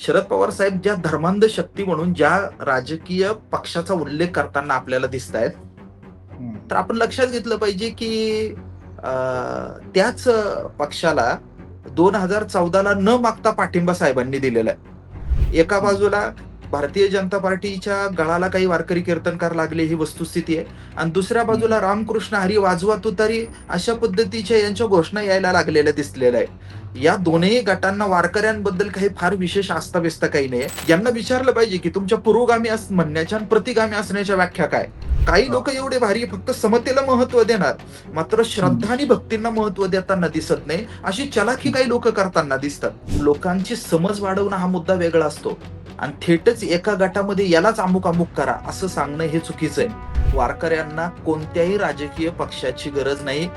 शरद पवार साहेब ज्या धर्मांध शक्ती म्हणून ज्या राजकीय पक्षाचा उल्लेख करताना आपल्याला दिसत आहेत, तर आपण लक्षात घेतलं पाहिजे की त्याच पक्षाला 2014ला न मागता पाठिंबा साहेबांनी दिलेला आहे. एका बाजूला भारतीय जनता पार्टीच्या गळाला काही वारकरी कीर्तनकार लागले ही वस्तुस्थिती आहे, आणि दुसऱ्या बाजूला रामकृष्ण हरी वाजवा तुतारी अशा पद्धतीच्या यांच्या घोषणा यायला लागलेल्या दिसलेल्या आहे. या दोनही गटांना वारकऱ्यांबद्दल काही फार विशेष आस्थाबिस्ता काही नाही. यांना विचारलं पाहिजे की तुमच्या पुरोगामी म्हणण्याच्या आणि प्रतिगामी असण्याच्या व्याख्या काय. काही लोक एवढे भारी फक्त समतेला महत्व देणार, मात्र श्रद्धा आणि भक्तींना महत्व देताना दिसत नाही, अशी चलाखी काही लोक करताना दिसतात. लोकांची समज वाढवणं हा मुद्दा वेगळा असतो, आणि थेटच एका गटामध्ये यालाच अमुक अमुक करा असं सांगणं हे चुकीचं आहे. वारकऱ्यांना कोणत्याही राजकीय पक्षाची गरज नाही,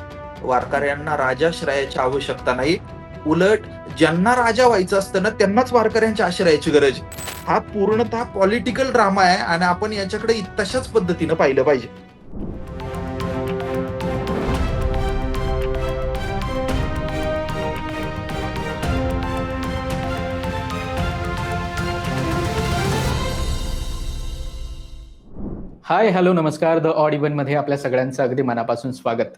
वारकऱ्यांना राजाश्रयाची आवश्यकता नाही. उलट ज्यांना राजा व्हायचं असतं ना, त्यांनाच वारकऱ्यांच्या आश्रयाची गरज. हा पूर्णतः पॉलिटिकल ड्रामा आहे, आणि आपण याच्याकडे तशाच पद्धतीनं पाहिलं पाहिजे. हाय, हॅलो, नमस्कार. द ऑड इव्हन मध्ये आपल्या सगळ्यांचं अगदी मनापासून स्वागत.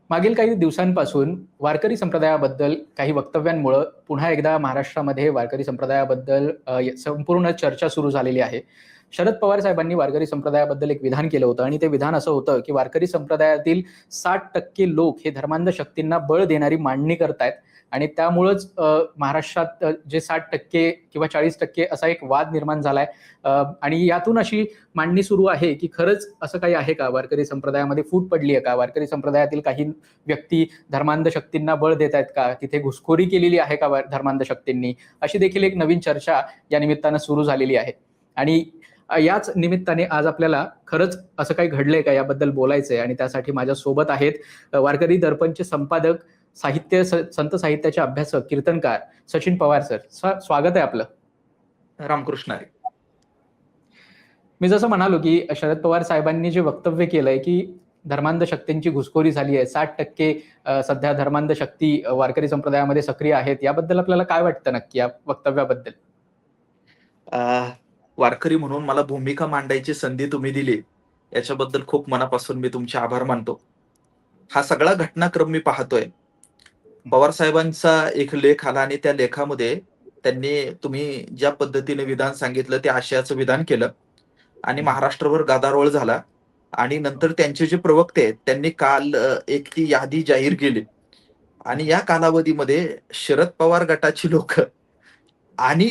मागील काही दिवसांपासून वारकरी संप्रदायाबद्दल काही वक्तव्यांमुळे पुन्हा एकदा महाराष्ट्रामध्ये वारकरी संप्रदायाबद्दल संपूर्ण चर्चा सुरू झालेली आहे. शरद पवार साहेबांनी वारकरी संप्रदायाबद्दल एक विधान केलं होतं, आणि ते विधान असं होतं की वारकरी संप्रदायातील 60% लोक हे धर्मांध शक्तींना बळ देणारी मांडणी करतायत, आणि त्यामुळेच महाराष्ट्रात जे 60% किंवा 40% असा एक वाद निर्माण झालाय. आणि यातून अशी मांडणी सुरू आहे की खरंच असं काही आहे का, वारकरी संप्रदायामध्ये फूट पडली आहे का, वारकरी संप्रदायातील काही व्यक्ती धर्मांध शक्तींना बळ देत आहेत का, तिथे घुसखोरी केलेली आहे का धर्मांध शक्तींनी, अशी देखील एक नवीन चर्चा या निमित्तानं सुरू झालेली आहे. आणि याच निमित्ताने आज आपल्याला खरंच असं काही घडलंय का याबद्दल बोलायचंय, आणि त्यासाठी माझ्या सोबत आहेत वारकरी दर्पणचे संपादक, संत साहित्याचे अभ्यासक, कीर्तनकार सचिन पवार सर. स्वागत आहे आपलं. रामकृष्ण हरी. मी जसं म्हणालो की शरद पवार साहेबांनी जे वक्तव्य केलंय की धर्मांध शक्तींची घुसखोरी झाली आहे, 60% सध्या धर्मांध शक्ती वारकरी संप्रदायामध्ये सक्रिय आहेत, याबद्दल आपल्याला काय वाटतं नक्की या वक्तव्याबद्दल? वारकरी म्हणून मला भूमिका मांडायची संधी तुम्ही दिली, याच्याबद्दल खूप मनापासून मी तुमचे आभार मानतो. हा सगळा घटनाक्रम मी पाहतोय. पवार साहेबांचा एक लेख आला, आणि त्या लेखामध्ये तुम्ही ज्या पद्धतीने विधान सांगितलं त्या आशयाचं विधान केलं, आणि महाराष्ट्रभर गदारोळ झाला. आणि नंतर त्यांचे जे प्रवक्ते आहेत त्यांनी काल एक ती यादी जाहीर केली, आणि या कालावधीमध्ये शरद पवार गटाची लोक आणि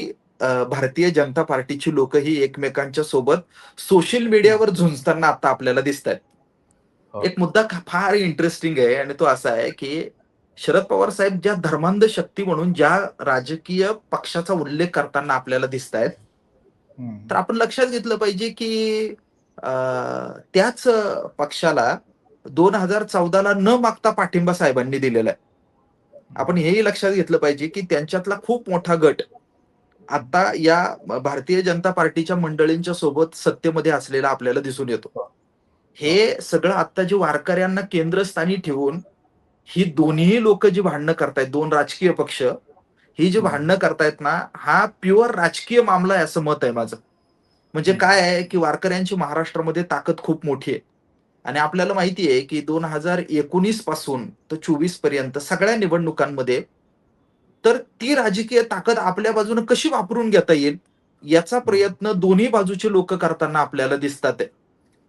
भारतीय जनता पार्टीची लोक ही एकमेकांच्या सोबत सोशल मीडियावर झुंजताना आता आपल्याला दिसत आहेत. एक मुद्दा फार इंटरेस्टिंग आहे, आणि तो असा आहे की शरद पवार साहेब ज्या धर्मांध शक्ती म्हणून ज्या राजकीय पक्षाचा उल्लेख करताना आपल्याला दिसत आहेत, तर आपण लक्षात घेतलं पाहिजे की त्याच पक्षाला 2014ला न मागता पाठिंबा साहेबांनी दिलेला आहे. आपण हेही लक्षात घेतलं पाहिजे की त्यांच्यातला खूप मोठा गट आता या भारतीय जनता पार्टीच्या मंडळींच्या सोबत सत्तेमध्ये असलेला आपल्याला दिसून येतो. हे सगळं आता जे वारकऱ्यांना केंद्रस्थानी ठेवून ही दोन्ही लोक जी भांडणं करतायत, दोन राजकीय पक्ष ही जी भांडणं करतायत ना, हा प्युअर राजकीय मामला आहे असं मत आहे माझं. म्हणजे काय आहे की वारकऱ्यांची महाराष्ट्रामध्ये ताकद खूप मोठी आहे, आणि आपल्याला माहिती आहे की 2019 पासून तर 24 पर्यंत सगळ्या निवडणुकांमध्ये तर ती राजकीय ताकद आपल्या बाजूने कशी वापरून घेता येईल याचा प्रयत्न दोन्ही बाजूचे लोक करताना आपल्याला दिसतात.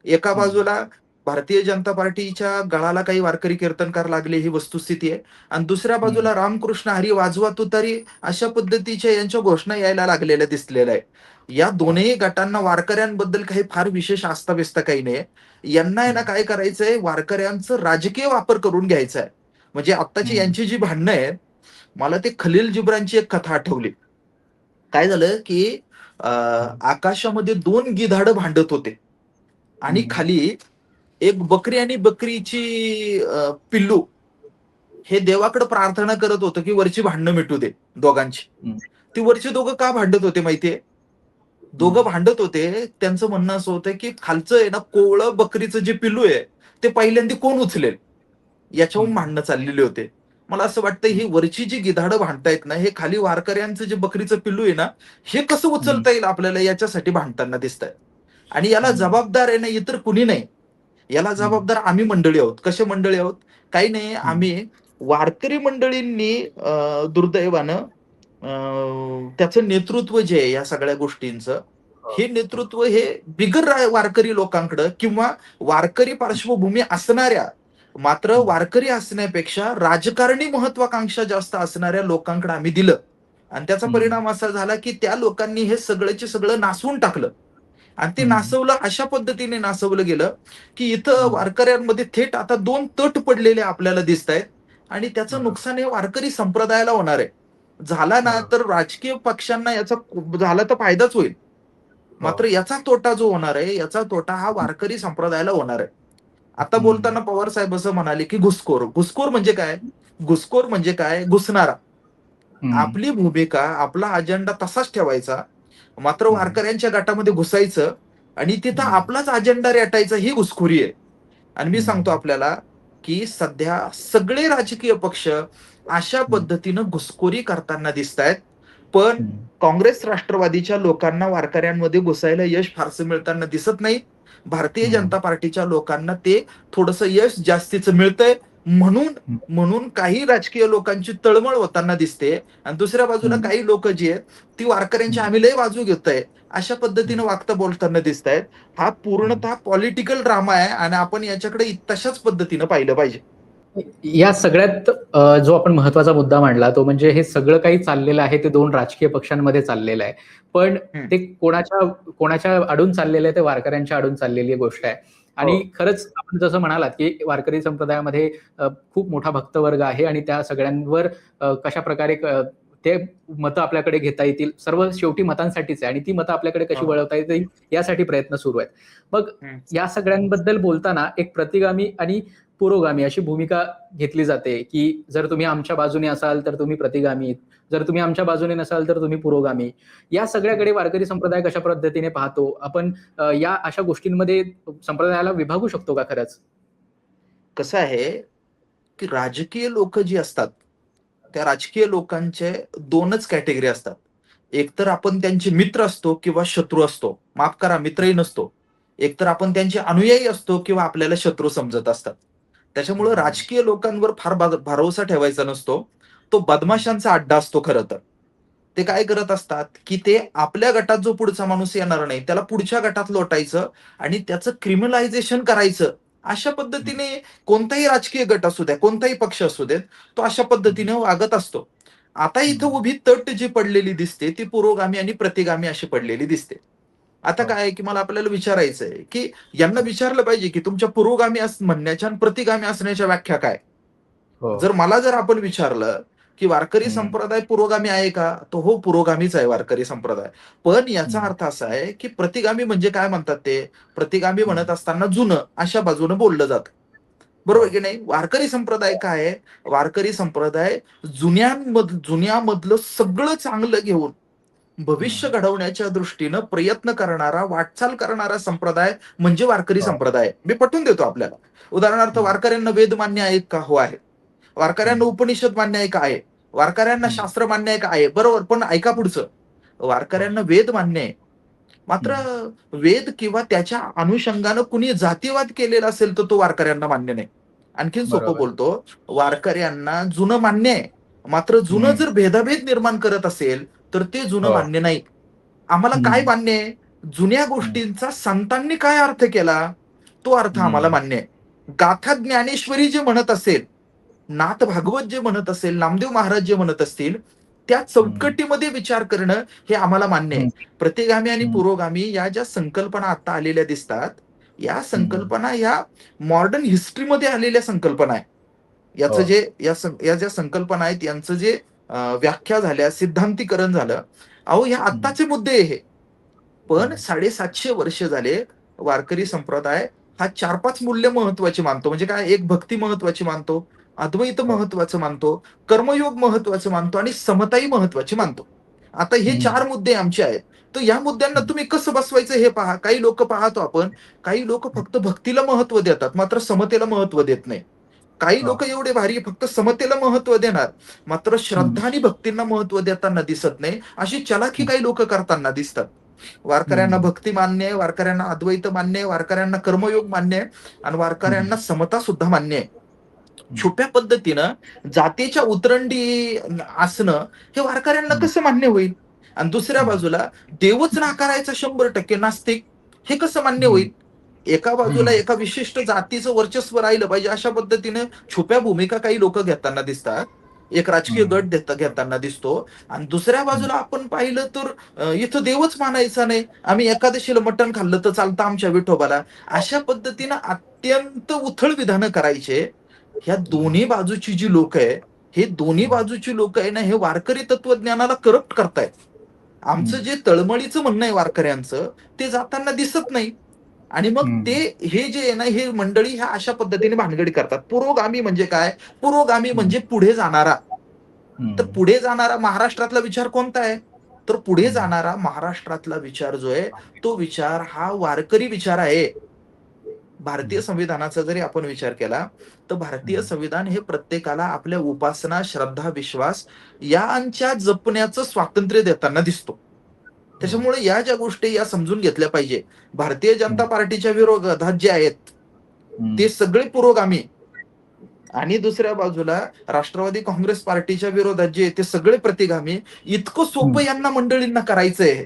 एका बाजूला भारतीय जनता पार्टीच्या गळाला काही वारकरी कीर्तनकार लागले ही वस्तुस्थिती आहे, आणि दुसऱ्या बाजूला रामकृष्ण हरी वाजवा तुतारी अशा पद्धतीच्या यांच्या घोषणा यायला लागलेल्या दिसलेल्या आहे. या दोन्ही गटांना वारकऱ्यांबद्दल काही फार विशेष आस्थाबिस्ता काही नाही. यांना आहे ना काय करायचंय, वारकऱ्यांचं राजकीय वापर करून घ्यायचा आहे. म्हणजे आत्ताची यांची जी भांडणं आहेत, मला ते खलील जिब्रानची एक कथा आठवली. काय झालं की आकाशामध्ये 2 गिधाडं भांडत होते, आणि खाली एक बकरी आणि बकरीची पिल्लू हे देवाकडे प्रार्थना करत होतं की वरची भांडणं मिटू दे दोघांची. ती वरची दोघं का भांडत होते माहितीये? दोघं भांडत होते, त्यांचं म्हणणं असं होतं की खालचं आहे ना कोवळं बकरीचं जे पिल्लू आहे ते पहिल्यांदा कोण उचलेल, याच्याहून भांडणं चाललेले होते. मला असं वाटतं ही वरची जी गिधाडं भांडतायत ना, हे खाली वारकऱ्यांचं जे बकरीचं पिल्लू आहे ना, हे कसं हं, उचलता येईल आपल्याला याच्यासाठी भांडताना दिसतायत. आणि याला हं, जबाबदार आहे ना इतर कुणी नाही. याला हं, जबाबदार आम्ही मंडळी आहोत. कसे मंडळी आहोत? काही नाही, हं, आम्ही वारकरी मंडळींनी दुर्दैवानं त्याचं नेतृत्व जे आहे या सगळ्या गोष्टींचं, हो, हे नेतृत्व हे बिगर वारकरी लोकांकडं किंवा वारकरी पार्श्वभूमी असणाऱ्या, मात्र हं, वारकरी असण्यापेक्षा राजकारणी महत्वाकांक्षा जास्त असणाऱ्या लोकांकडे आम्ही दिलं. आणि त्याचा हं, परिणाम असा झाला, की त्या लोकांनी हे सगळंच्या सगळं नासवून टाकलं. आणि ते हं, नासवलं अशा पद्धतीने नासवलं गेलं, की इथं हं, वारकऱ्यांमध्ये थेट आता 2 तट पडलेले आपल्याला दिसतायत आणि त्याचं बरोबर, नुकसान हे वारकरी संप्रदायाला होणार आहे. झाला ना बरोबर. तर राजकीय पक्षांना याचा झाला तर फायदाच होईल. हो. मात्र याचा तोटा जो होणार आहे, याचा तोटा हा हं, वारकरी संप्रदायाला होणार आहे. आता हं, बोलताना पवार साहेब असं म्हणाले, की घुसखोर. घुसखोर म्हणजे काय? घुसखोर म्हणजे काय? घुसणारा. हं, आपली भूमिका, आपला अजेंडा तसाच ठेवायचा. मात्र हं, वारकऱ्यांच्या गटामध्ये घुसायचं आणि तिथं हं, आपलाच अजेंडा रेटायचा ही घुसखोरी आहे. आणि मी सांगतो हं, आपल्याला, की सध्या सगळे राजकीय पक्ष अशा हं, पद्धतीनं घुसखोरी करताना दिसतायत. पण हं, काँग्रेस राष्ट्रवादीच्या लोकांना वारकऱ्यांमध्ये घुसायला यश फारसं मिळताना दिसत नाही. भारतीय हं, जनता पार्टीच्या लोकांना ते थोडंसं यश जास्तीचं मिळतंय. म्हणून हं, म्हणून काही राजकीय लोकांची तळमळ होताना दिसते आणि दुसऱ्या बाजूला हं, काही लोकं जी आहेत, ती वारकऱ्यांची हं, आम्ही लय बाजू घेतोय, अशा हं. पद्धतीनं वागता बोलताना दिसतायत. हा हं. पूर्णतः पॉलिटिकल ड्रामा आहे आणि आपण याच्याकडे तशाच पद्धतीनं पाहिलं पाहिजे. या सगळ्यात जो आपण महत्त्वाचा मुद्दा मांडला तो म्हणजे हे सगळं काही चाललेलं आहे ते 2 राजकीय पक्षांमध्ये चाललेलं आहे. पण हं. ते कोणाच्या आडून चाललेलं आहे ते वारकऱ्यांच्या आडून चाललेली गोष्ट आहे. हो. आणि खरंच आपण जसं म्हणालात, की वारकरी संप्रदायामध्ये खूप मोठा भक्तवर्ग आहे आणि त्या सगळ्यांवर कशाप्रकारे ते मतं आपल्याकडे घेता येतील. सर्व शेवटी मतांसाठीच आहे आणि ती मतं आपल्याकडे हो, कशी हो. वळवता येतील यासाठी प्रयत्न सुरू आहेत. मग हं. या सगळ्यांबद्दल बोलताना एक प्रतिगामी आणि पुरोगामी अशी भूमिका घेतली जाते, की जर तुम्ही आमच्या बाजूने असाल, तर तुम्ही प्रतिगामी. जर तुम्ही आमच्या बाजूने नसाल, तर तुम्ही पुरोगामी. या हं. सगळ्याकडे वारकरी संप्रदाय कशा पद्धतीने पाहतो? आपण या अशा गोष्टींमध्ये संप्रदायाला विभागू शकतो का खरंच? कसं आहे, की राजकीय लोकं जी असतात, त्या राजकीय लोकांचे 2च कॅटेगरी असतात. एकतर आपण त्यांचे मित्र असतो किंवा शत्रू असतो. माफ करा, मित्रही नसतो. एकतर आपण त्यांचे अनुयायी असतो किंवा आपल्याला शत्रू समजत असतात. त्याच्यामुळं हं, राजकीय लोकांवर फार भरवसा ठेवायचा नसतो. तो हं, बदमाशांचा अड्डा असतो खरं तर. ते काय करत असतात, की ते आपल्या गटात जो पुढचा माणूस येणार नाही, त्याला पुढच्या गटात लोटायचं आणि त्याचं क्रिमिनलायझेशन करायचं. अशा हं, पद्धतीने कोणताही राजकीय गट असू द्या, कोणताही पक्ष असू देत, तो अशा हं, पद्धतीने वागत असतो. आता इथं हं. उभी तट जी पडलेली दिसते, ती पुरोगामी आणि प्रतिगामी अशी पडलेली दिसते. आता हो, काय आहे, की मला आपल्याला विचारायचं आहे, की यांना विचारलं पाहिजे, की तुमच्या पुरोगामी म्हणण्याच्या आणि प्रतिगामी असण्याच्या व्याख्या काय? हो. जर आपण विचारलं, की वारकरी हं, संप्रदाय पुरोगामी आहे का? तर हो, पुरोगामीच आहे वारकरी संप्रदाय. पण याचा हं, अर्थ असा आहे, की प्रतिगामी म्हणजे काय म्हणतात ते? प्रतिगामी हं. म्हणत असताना जुनं अशा बाजूनं बोललं जातं. हो. बरोबर की नाही? वारकरी संप्रदाय काय आहे? वारकरी संप्रदाय जुन्यामधलं सगळं चांगलं घेऊन भविष्य हं. घडवण्याच्या दृष्टीनं प्रयत्न करणारा, वाटचाल करणारा संप्रदाय म्हणजे वारकरी हो. संप्रदाय. मी पटवून देतो आपल्याला. उदाहरणार्थ हं, वारकऱ्यांना वेद मान्य आहेत का? हो आहे. वारकऱ्यांना हं, उपनिषद मान्य आहे का? आहे. वारकऱ्यांना हं, शास्त्र मान्य आहे का? आहे. बरोबर. पण ऐका पुढचं. हो. वारकऱ्यांना वेद मान्य आहे. मात्र हं. वेद किंवा त्याच्या अनुषंगानं कुणी जातीवाद केलेला असेल, तर तो वारकऱ्यांना मान्य नाही. आणखीन सोपं बरोबर. बोलतो, वारकऱ्यांना जुनं मान्य आहे. मात्र जुनं हं. जर भेदाभेद निर्माण करत असेल, तर ते जुनं हो. मान्य नाही. आम्हाला काय हं, मान्य आहे? जुन्या हं, गोष्टींचा संतांनी काय अर्थ केला, तो अर्थ आम्हाला हं, मान्य आहे. गाथा ज्ञानेश्वरी जे म्हणत असेल, नाथ भागवत जे म्हणत असेल, नामदेव महाराज जे म्हणत असतील, त्या हं, चौकटीमध्ये विचार करणं हे आम्हाला मान्य आहे. हं, प्रतिगामी आणि हं, पुरोगामी या ज्या संकल्पना आता आलेल्या दिसतात, या हं. संकल्पना ह्या मॉडर्न हिस्ट्रीमध्ये आलेल्या संकल्पना आहे. याचं हो. जे या ज्या संकल्पना आहेत यांचं जे व्याख्या झाल्या, सिद्धांतीकरण झालं. अहो, ह्या हं. आत्ताचे मुद्दे आहे हे. पण हो. 750 वर्ष झाले वारकरी संप्रदाय हा 4-5 मूल्य महत्त्वाची मानतो. म्हणजे काय, एक भक्ती महत्त्वाची मानतो, अद्वैत हो. महत्त्वाचं मानतो, कर्मयोग महत्त्वाचं मानतो आणि समताही महत्त्वाची मानतो. आता हे हं, 4 मुद्दे आमचे आहेत. तर या मुद्द्यांना हं, तुम्ही कसं बसवायचं हे पहा. काही लोकं पाहतो आपण, काही लोकं हं, फक्त भक्तीला महत्त्व देतात, मात्र समतेला महत्त्व देत नाही. काही लोक एवढे भारी फक्त समतेला महत्व देणार, मात्र श्रद्धा आणि भक्तींना महत्व देताना दिसत नाही. अशी चलाखी काही लोक करताना दिसतात. वारकऱ्यांना भक्ती मान्य आहे, वारकऱ्यांना अद्वैत मान्य आहे, वारकऱ्यांना कर्मयोग मान्य आहे आणि वारकऱ्यांना समता सुद्धा मान्य आहे. छुप्या पद्धतीनं जातीच्या उतरंडी असणं हे वारकऱ्यांना कसं मान्य होईल? आणि दुसऱ्या बाजूला देवच नाकारायचा 100% नास्तिक, हे कसं मान्य होईल? एका बाजूला एका विशिष्ट जातीचं वर्चस्व राहिलं पाहिजे अशा पद्धतीने छुप्या भूमिका काही लोक घेताना दिसतात. एक राजकीय गट घेताना दिसतो आणि दुसऱ्या बाजूला आपण पाहिलं तर इथं देवच मानायचा नाही, आम्ही एकादशीला मटण खाल्लं तर चालतं आमच्या विठोबाला. अशा पद्धतीनं अत्यंत उथळ विधानं करायचे. ह्या दोन्ही बाजूची जी लोक आहे, हे दोन्ही बाजूची लोक आहे ना, हे वारकरी तत्वज्ञानाला करप्ट करतायत. आमचं जे तळमळीचं म्हणणं आहे वारकऱ्यांचं, ते जाताना दिसत नाही. आणि मग ते हे जे आहे ना, हे मंडळी ह्या अशा पद्धतीने भानगडी करतात. पुरोगामी म्हणजे काय? पुरोगामी म्हणजे पुढे जाणारा. तर पुढे जाणारा महाराष्ट्रातला विचार कोणता आहे? तर पुढे जाणारा महाराष्ट्रातला विचार जो आहे, तो विचार हा वारकरी विचार आहे. भारतीय संविधानाचा जरी आपण विचार केला, तर भारतीय संविधान हे प्रत्येकाला आपल्या उपासना, श्रद्धा, विश्वास यांच्या जपण्याचं स्वातंत्र्य देताना दिसतो. त्याच्यामुळे या ज्या गोष्टी या समजून घेतल्या पाहिजे. भारतीय जनता पार्टीच्या विरोधात जे आहेत, ते सगळे पुरोगामी आणि दुसऱ्या बाजूला राष्ट्रवादी काँग्रेस पार्टीच्या विरोधात जे ते सगळे प्रतिगामी. इतकं सोपं यांना मंडळींना करायचंय.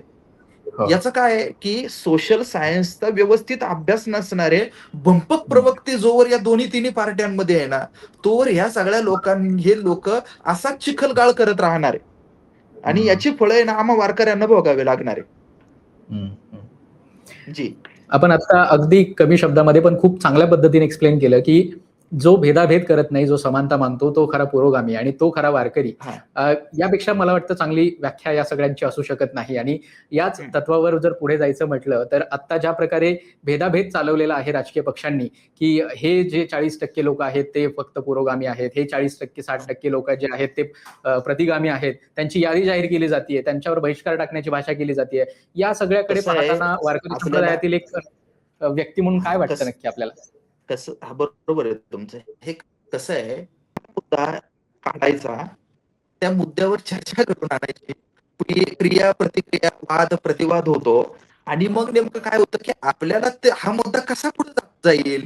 याचं काय आहे की सोशल सायन्सचा व्यवस्थित अभ्यास नसणारे भंपक प्रवक्ते जोवर या दोन्ही तिन्ही पार्ट्यांमध्ये आहे ना, तोवर ह्या सगळ्या हे लोक असाच चिखलगाळ करत राहणार आहे आणि याची फळं आहे ना आम्हा वारकऱ्यांना भोगावे लागणार आहे. जी, आपण आता अगदी कमी शब्दामध्ये पण खूप चांगल्या पद्धतीने एक्सप्लेन केलं की जो भेदाभेद करत नाही, जो समानता मानतो, तो खरा पुरोगामी आणि तो खरा वारकरी. यापेक्षा मला वाटतं चांगली व्याख्या या सगळ्यांची असू शकत नाही. आणि याच तत्वावर जर पुढे जायचं म्हटलं तर आता ज्या प्रकारे भेदाभेद चालवलेला आहे राजकीय पक्षांनी, की हे जे 40% लोक आहेत ते फक्त पुरोगामी आहेत, हे 40% 60% लोक जे आहेत ते प्रतिगामी आहेत, त्यांची यादी जाहीर केली जाते, त्यांच्यावर बहिष्कार टाकण्याची भाषा केली जाते. या सगळ्याकडे पाहताना वारकरी संप्रदायातील एक व्यक्ती म्हणून काय वाटतं नक्की आपल्याला? कसं बरोबर आहे तुमचं. हे कसं आहे, मुद्दा काढायचा, त्या मुद्द्यावर चर्चा करून आणायची, क्रिया प्रतिक्रिया वाद प्रतिवाद होतो आणि मग नेमकं काय होतं की आपल्याला हा मुद्दा कसा पुढे जाईल,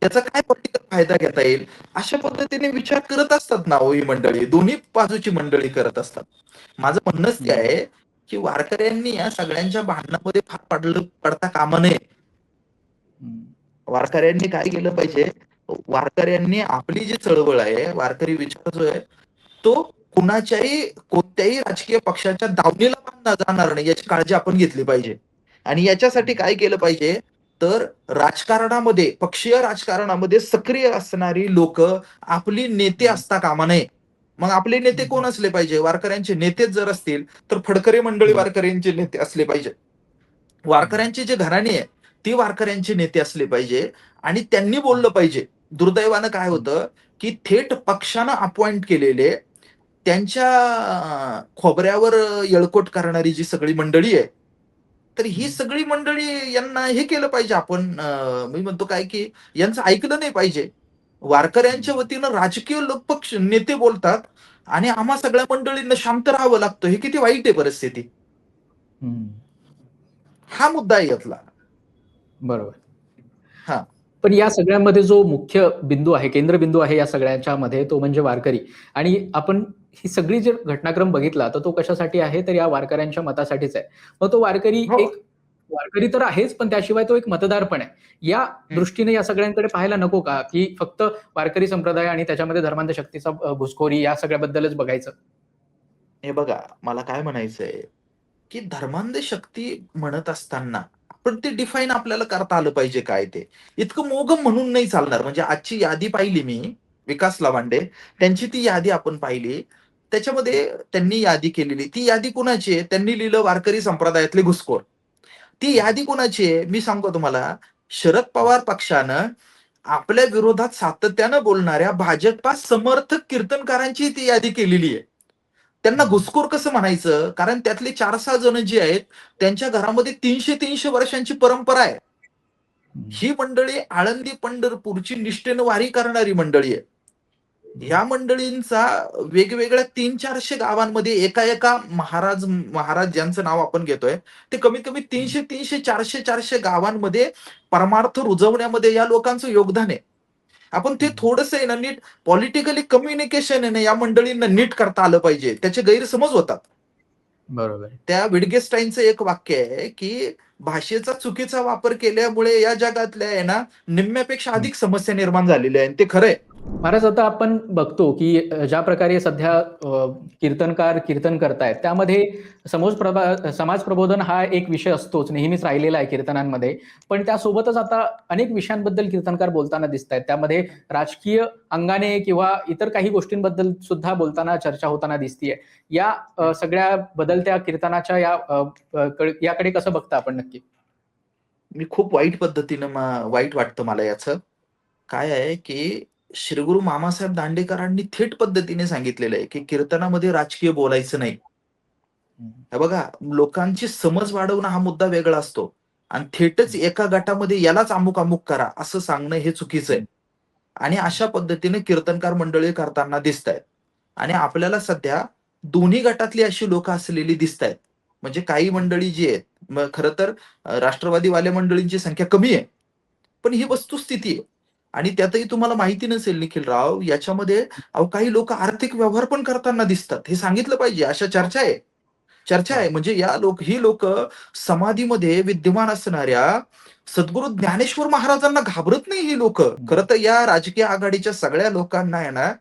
त्याचा काय पॉलिटिकल फायदा घेता येईल, अशा पद्धतीने विचार करत असतात ना ही मंडळी, दोन्ही बाजूची मंडळी करत असतात. माझं म्हणणंच ते आहे की वारकऱ्यांनी या सगळ्यांच्या भांडणामध्ये फार पडता कामा नये. वारकऱ्यांनी काय केलं पाहिजे, वारकऱ्यांनी आपली जी चळवळ आहे, वारकरी विचार जो आहे, तो कोणत्याही राजकीय पक्षाच्या दावणीला बांधला जाणार नाही याची काळजी आपण घेतली पाहिजे. आणि याच्यासाठी काय केलं पाहिजे, तर राजकारणामध्ये, पक्षीय राजकारणामध्ये सक्रिय असणारी लोक आपली नेते असता कामा नये. मग आपले नेते कोण असले पाहिजे? वारकऱ्यांचे नेतेच जर असतील तर फडकरी मंडळी वारकऱ्यांचे नेते असले पाहिजे. वारकऱ्यांचे जे घराणे आहे ती वारकऱ्यांचे नेते असले पाहिजे आणि त्यांनी बोललं पाहिजे. दुर्दैवानं काय होतं की थेट पक्षानं अपॉइंट केलेले त्यांच्या खोबऱ्यावर येळकोट करणारी जी सगळी मंडळी आहे, तर ही सगळी मंडळी यांना हे केलं पाहिजे. आपण मी म्हणतो काय की यांचं ऐकलं नाही पाहिजे. वारकऱ्यांच्या वतीनं राजकीय पक्ष नेते बोलतात आणि आम्हा सगळ्या मंडळींना शांत राहावं लागतं. हे किती वाईट आहे परिस्थिती. हा मुद्दा आहे यातला. बरोबर. हा, पण या सगळ्यामध्ये जो मुख्य बिंदू आहे, केंद्रबिंदू आहे या सगळ्याच्या मध्ये, तो म्हणजे वारकरी. आणि आपण ही सगळी जर घटनाक्रम बघितला तर तो कशासाठी आहे, तर या वारकऱ्यांच्या मतासाठीच आहे. मग तो वारकरी एक वारकरी तर आहेच, पण त्याशिवाय तो एक मतदार पण आहे. या दृष्टीने या सगळ्यांकडे पाहायला नको का, की फक्त वारकरी संप्रदाय आणि त्याच्यामध्ये धर्मांध शक्तीचा घुसखोरी या सगळ्याबद्दलच बघायचं? हे बघा, मला काय म्हणायचंय की धर्मांध शक्ती म्हणत असताना पण ते डिफाईन आपल्याला करता आलं पाहिजे काय ते. इतकं मोगम म्हणून नाही चालणार. म्हणजे आजची यादी पाहिली मी, विकास लावांडे त्यांची ती यादी आपण पाहिली, त्याच्यामध्ये त्यांनी यादी केलेली, ती यादी कुणाची आहे? त्यांनी लिहिलं वारकरी संप्रदायातले घुसखोर. ती यादी कुणाची आहे मी सांगतो तुम्हाला. शरद पवार पक्षानं आपल्या विरोधात सातत्यानं बोलणाऱ्या भाजपा समर्थक कीर्तनकारांची ती यादी केलेली आहे. त्यांना घुसखोर कसं म्हणायचं? कारण त्यातले 4-6 जण जे आहेत त्यांच्या घरामध्ये 300 वर्षांची परंपरा आहे. ही मंडळी आळंदी पंढरपूरची निष्ठेनं वारी करणारी मंडळी आहे. या मंडळींचा वेगवेगळ्या 300-400 गावांमध्ये एका महाराज ज्यांचं नाव आपण घेतोय, ते कमीत कमी 300, 400 गावांमध्ये परमार्थ रुजवण्यामध्ये या लोकांचं योगदान आहे. आपण ते थोडंसं आहे ना नीट पॉलिटिकली कम्युनिकेशन आहे ना या मंडळींना नीट करता आलं पाहिजे. त्याचे गैरसमज होतात. बरोबर. त्या विटगेस्टाईनचं एक वाक्य आहे, की भाषेचा चुकीचा वापर केल्यामुळे या जगातल्या आहे ना निम्म्यापेक्षा अधिक समस्या निर्माण झालेल्या आहेत. ते खरं आहे. महाराज, आता आपण बघतो की ज्या प्रकारे सध्या कीर्तनकार कीर्तन करतायत, त्यामध्ये समाज प्रबोधन हा एक विषय असतोच, नेहमीच राहिलेला आहे कीर्तनांमध्ये. पण त्यासोबतच आता अनेक विषयांबद्दल कीर्तनकार बोलताना दिसत आहेत. त्यामध्ये राजकीय अंगाने किंवा इतर काही गोष्टींबद्दल सुद्धा बोलताना चर्चा होताना दिसतीये. या सगळ्या बदलत्या कीर्तनाच्या याकडे कसं बघता आपण नक्की? मी खूप वाईट पद्धतीनं वाईट वाटतं मला याचं. काय आहे, की श्री गुरु मामासाहेब दांडेकरांनी थेट पद्धतीने सांगितलेलं आहे, की कीर्तनामध्ये राजकीय बोलायचं नाही. हे बघा, लोकांची समज वाढवणं हा मुद्दा वेगळा असतो आणि थेटच एका गटामध्ये यालाच अमुक-अमुक करा असं सांगणं हे चुकीचं आहे. आणि अशा पद्धतीने कीर्तनकार मंडळी करताना दिसतायत. आणि आपल्याला सध्या दोन्ही गटातली अशी लोकं असलेली दिसतायत. म्हणजे काही मंडळी जी आहेत, मग खरं तर राष्ट्रवादीवाल्या मंडळींची संख्या कमी आहे. पण ही वस्तुस्थिती आहे. आणि त्यातही तुम्हाला माहिती नसेल निखिलराव, याच्यामध्ये काही लोकं आर्थिक व्यवहार पण करताना दिसतात. हे सांगितलं पाहिजे. अशा चर्चा आहे. चर्चा आहे. म्हणजे ही लोकं समाधीमध्ये विद्यमान असणाऱ्या सद्गुरू ज्ञानेश्वर महाराजांना घाबरत नाही ही लोकं. खरं तर या राजकीय आघाडीच्या सगळ्या लोकांना आहे ना,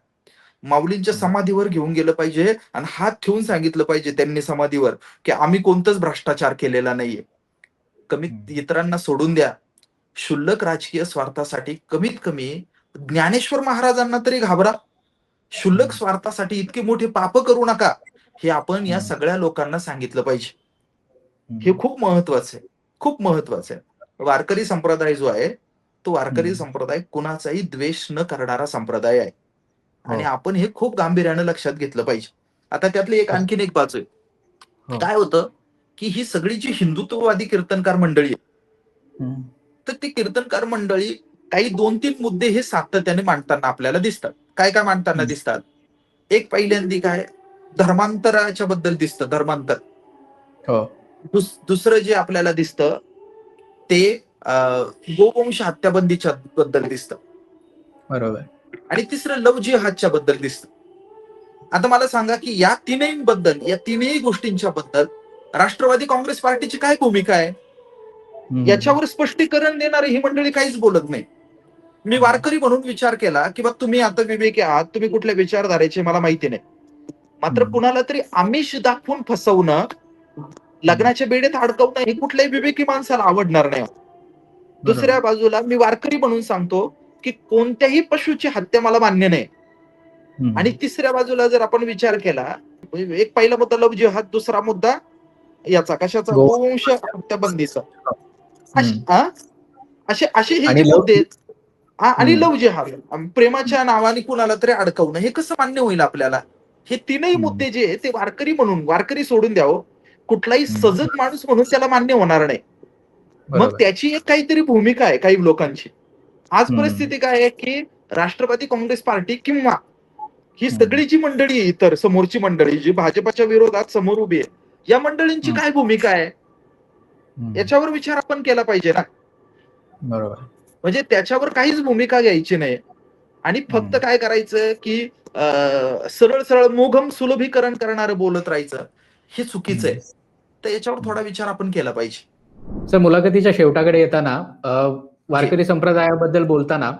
माऊलींच्या समाधीवर घेऊन गेलं पाहिजे आणि हात ठेवून सांगितलं पाहिजे त्यांनी समाधीवर, की आम्ही कोणताच भ्रष्टाचार केलेला नाहीये. कमीत इतरांना सोडून द्या. क्षुल्लक राजकीय स्वार्थासाठी कमीत कमी ज्ञानेश्वर महाराजांना तरी घाबरा. क्षुल्लक स्वार्थासाठी इतकी मोठी पापं करू नका. हे आपण या सगळ्या लोकांना सांगितलं पाहिजे. हे खूप महत्वाचं आहे. खूप महत्वाचं आहे. वारकरी संप्रदाय जो आहे, तो वारकरी संप्रदाय कुणाचाही द्वेष न करणारा संप्रदाय आहे. आणि आपण हे खूप गांभीर्यानं लक्षात घेतलं पाहिजे. आता त्यातली आणखीन एक बाजू आहे. काय होतं, की ही सगळी जी हिंदुत्ववादी कीर्तनकार मंडळी आहे, तर ती कीर्तनकार मंडळी काही 2-3 मुद्दे हे सातत्याने मांडताना आपल्याला दिसतात. काय मांडताना दिसतात? एक पहिल्यांदी काय धर्मांतराच्या बद्दल दिसतं, धर्मांतर. दुसरं जे आपल्याला दिसतं ते गोवंश हत्याबंदीच्या बद्दल दिसतं. बरोबर. आणि तिसरं लव्ह जिहादच्या बद्दल दिसतं. आता मला सांगा, की या तीनही गोष्टींच्या बद्दल राष्ट्रवादी काँग्रेस पार्टीची काय भूमिका आहे? याच्यावर स्पष्टीकरण देणारी ही मंडळी काहीच बोलत नाही. मी वारकरी म्हणून विचार केला, की तुम्ही आता विवेकी आहात, तुम्ही कुठल्या विचारधारेचे मला माहिती नाही. मात्र कुणाला तरी आमिष दाखवून फसवणं, लग्नाच्या बेडेत अडकवणं हे कुठल्याही विवेकी माणसाला आवडणार नाही. दुसऱ्या बाजूला मी वारकरी म्हणून सांगतो, की कोणत्याही पशुची हत्या मला मान्य नाही. आणि तिसऱ्या बाजूला जर आपण विचार केला, एक पहिला मुद्दा लव्ह जिहाद, दुसरा मुद्दा याचा कशाचा गोवंश हत्याबंदीचा. असे हे जे मुद्दे आहेत, आणि लव्ह जिहाद, प्रेमाच्या नावाने कुणाला तरी अडकवणं, हे कसं मान्य होईल आपल्याला? हे तीनही मुद्दे जे आहेत ते वारकरी सोडून द्यावं, कुठलाही सजग माणूस म्हणून त्याला मान्य होणार नाही. मग त्याची एक काहीतरी भूमिका आहे काही लोकांची. आज परिस्थिती काय आहे, की राष्ट्रवादी काँग्रेस पार्टी किंवा ही सगळी जी मंडळी आहे, इतर समोरची मंडळी जी भाजपच्या विरोधात समोर उभी आहे, या मंडळींची काय भूमिका आहे याच्यावर विचार आपण केला पाहिजे ना. बरोबर. म्हणजे त्याच्यावर काहीच भूमिका घ्यायची नाही आणि फक्त काय करायचं, की सरळ सरळ मोघम सुलभीकरण करणारं बोलत राहायचं, हे चुकीचं आहे. तर याच्यावर थोडा विचार आपण केला पाहिजे. सर, मुलाखतीच्या शेवटाकडे येताना वारकरी संप्रदायाबद्दल बोलताना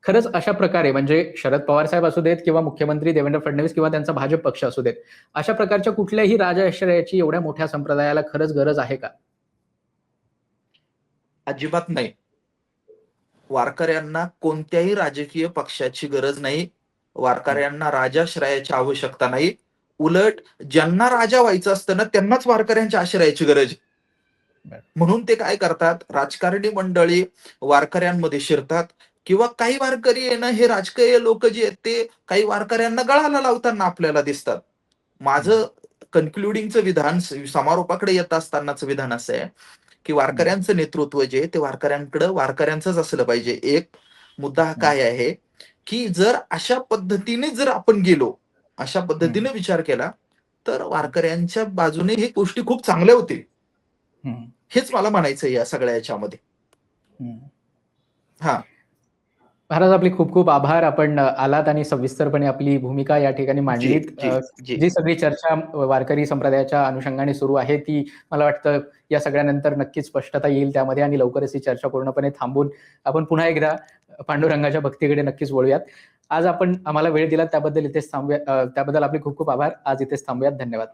खरंच अशा प्रकारे, म्हणजे शरद पवार साहेब असू देत किंवा मुख्यमंत्री देवेंद्र फडणवीस किंवा त्यांचा भाजप पक्ष असू देत, अशा प्रकारच्या कुठल्याही राजआश्रयाची एवढ्या मोठ्या संप्रदायाला खरंच गरज आहे का? अजिबात नाही. वारकऱ्यांना कोणत्याही राजकीय पक्षाची गरज नाही. वारकऱ्यांना राजाश्रयाची आवश्यकता नाही. उलट ज्यांना राजा व्हायचं असतं ना, त्यांनाच वारकऱ्यांच्या आश्रयाची गरज आहे. म्हणून ते काय करतात, राजकारणी मंडळी वारकऱ्यांमध्ये शिरतात किंवा काही वारकरी आहे ना, हे राजकीय लोक जे आहेत ते काही वारकऱ्यांना गळाला लावताना आपल्याला दिसतात. माझं कन्क्लुडिंगचं विधान, समारोपाकडे येत असतानाचं विधान असं आहे, की वारकऱ्यांचं नेतृत्व जे आहे ते वारकऱ्यांचंच असलं पाहिजे. एक मुद्दा काय आहे, की जर अशा पद्धतीने जर आपण गेलो, अशा पद्धतीने विचार केला, तर वारकऱ्यांच्या बाजूने ही गोष्टी खूप चांगल्या होतील. हेच मला म्हणायचं या सगळ्या याच्यामध्ये. हां. महाराज आपले खूप खूप आभार. आपण आलात आणि सविस्तरपणे आपली भूमिका या ठिकाणी मांडलीत. जी. जी सगळी चर्चा वारकरी संप्रदायाच्या अनुषंगाने सुरू आहे ती मला वाटतं या सगळ्यानंतर नक्कीच स्पष्टता येईल त्यामध्ये आणि लवकरच ही चर्चा पूर्णपणे थांबून आपण पुन्हा एकदा पांडुरंगाच्या भक्तीकडे नक्कीच वळूयात. आज आपण आम्हाला वेळ दिला त्याबद्दल इथेच थांबूया. त्याबद्दल आपले खूप खूप आभार. आज इथेच थांबूयात. धन्यवाद.